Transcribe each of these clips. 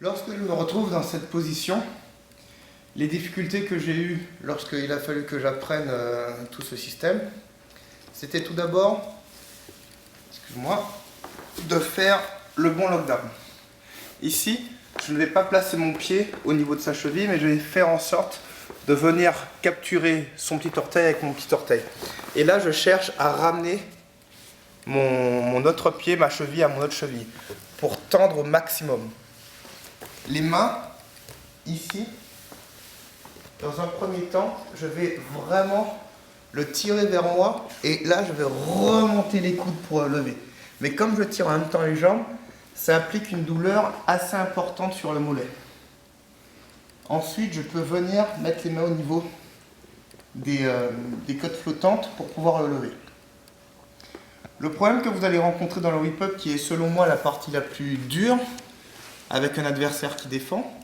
Lorsque je me retrouve dans cette position, les difficultés que j'ai eues lorsqu'il a fallu que j'apprenne tout ce système, c'était tout d'abord, excuse-moi, de faire le bon lockdown. Ici, je ne vais pas placer mon pied au niveau de sa cheville, mais je vais faire en sorte de venir capturer son petit orteil avec mon petit orteil. Et là, je cherche à ramener mon autre pied, ma cheville à mon autre cheville, pour tendre au maximum. Les mains, ici, dans un premier temps, je vais vraiment le tirer vers moi et là, je vais remonter les coudes pour le lever. Mais comme je tire en même temps les jambes, ça implique une douleur assez importante sur le mollet. Ensuite, je peux venir mettre les mains au niveau des côtes flottantes pour pouvoir le lever. Le problème que vous allez rencontrer dans le whip-up, qui est selon moi la partie la plus dure, avec un adversaire qui défend,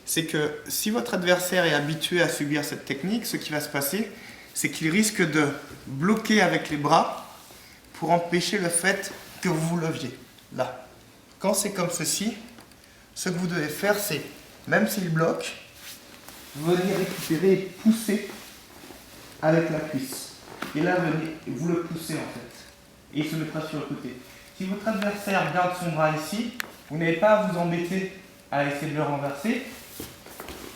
c'est que si votre adversaire est habitué à subir cette technique, ce qui va se passer, c'est qu'il risque de bloquer avec les bras pour empêcher le fait que vous vous leviez. Là. Quand c'est comme ceci, ce que vous devez faire, c'est, même s'il bloque, venir récupérer et pousser avec la cuisse. Et là, venez, vous le poussez en fait. Et il se mettra sur le côté. Si votre adversaire garde son bras ici, vous n'avez pas à vous embêter à essayer de le renverser.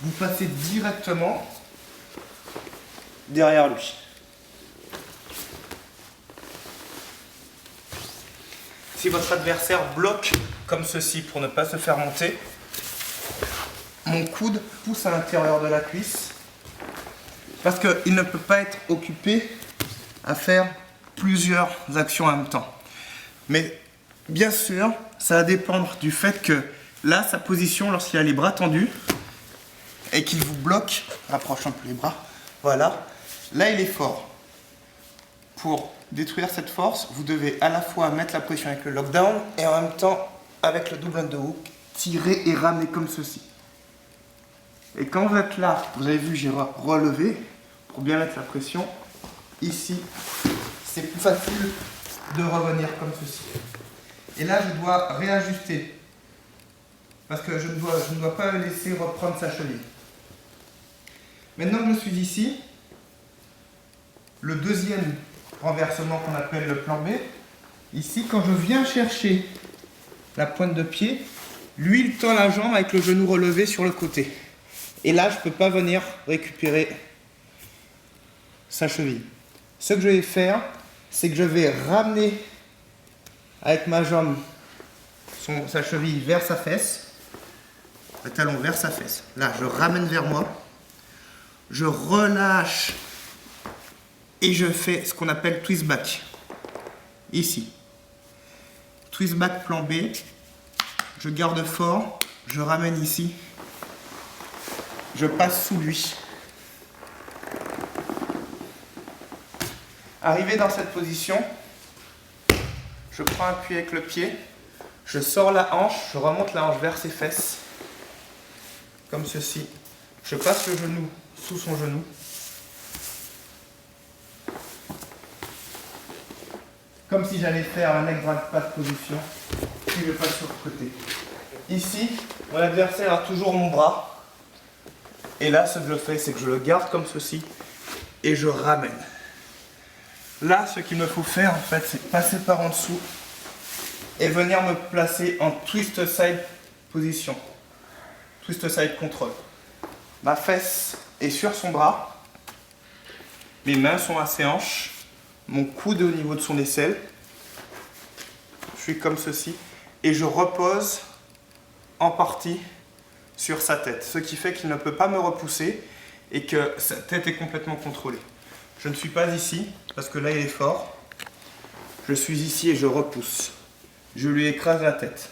Vous passez directement derrière lui. Si votre adversaire bloque comme ceci pour ne pas se faire monter, mon coude pousse à l'intérieur de la cuisse parce qu'il ne peut pas être occupé à faire plusieurs actions en même temps. Mais bien sûr, ça va dépendre du fait que là, sa position, lorsqu'il a les bras tendus et qu'il vous bloque, rapproche un peu les bras, voilà, là il est fort. Pour détruire cette force, vous devez à la fois mettre la pression avec le lockdown et en même temps, avec le double underhook, tirer et ramener comme ceci. Et quand vous êtes là, vous avez vu, j'ai relevé pour bien mettre la pression. Ici, c'est plus facile de revenir comme ceci. Et là, je dois réajuster parce que je ne dois pas laisser reprendre sa cheville. Maintenant que je suis ici, le deuxième renversement qu'on appelle le plan B, ici, quand je viens chercher la pointe de pied, lui, il tend la jambe avec le genou relevé sur le côté. Et là, je ne peux pas venir récupérer sa cheville. Ce que je vais faire, c'est que je vais ramener avec ma jambe sa cheville vers sa fesse, le talon vers sa fesse. Là, je ramène vers moi, je relâche et je fais ce qu'on appelle twist back. Ici. Twist back plan B, je garde fort, je ramène ici, je passe sous lui. Arrivé dans cette position, je prends appui avec le pied, je sors la hanche, je remonte la hanche vers ses fesses, comme ceci. Je passe le genou sous son genou. Comme si j'allais faire un leg drag pas de position, puis je passe sur le côté. Ici, mon adversaire a toujours mon bras, et là, ce que je fais, c'est que je le garde comme ceci, et je ramène. Là, ce qu'il me faut faire, en fait, c'est passer par en dessous et venir me placer en twist side position. Twist side control. Ma fesse est sur son bras, mes mains sont à ses hanches, mon coude est au niveau de son aisselle. Je suis comme ceci et je repose en partie sur sa tête, ce qui fait qu'il ne peut pas me repousser et que sa tête est complètement contrôlée. Je ne suis pas ici, parce que là il est fort. Je suis ici et je repousse. Je lui écrase la tête.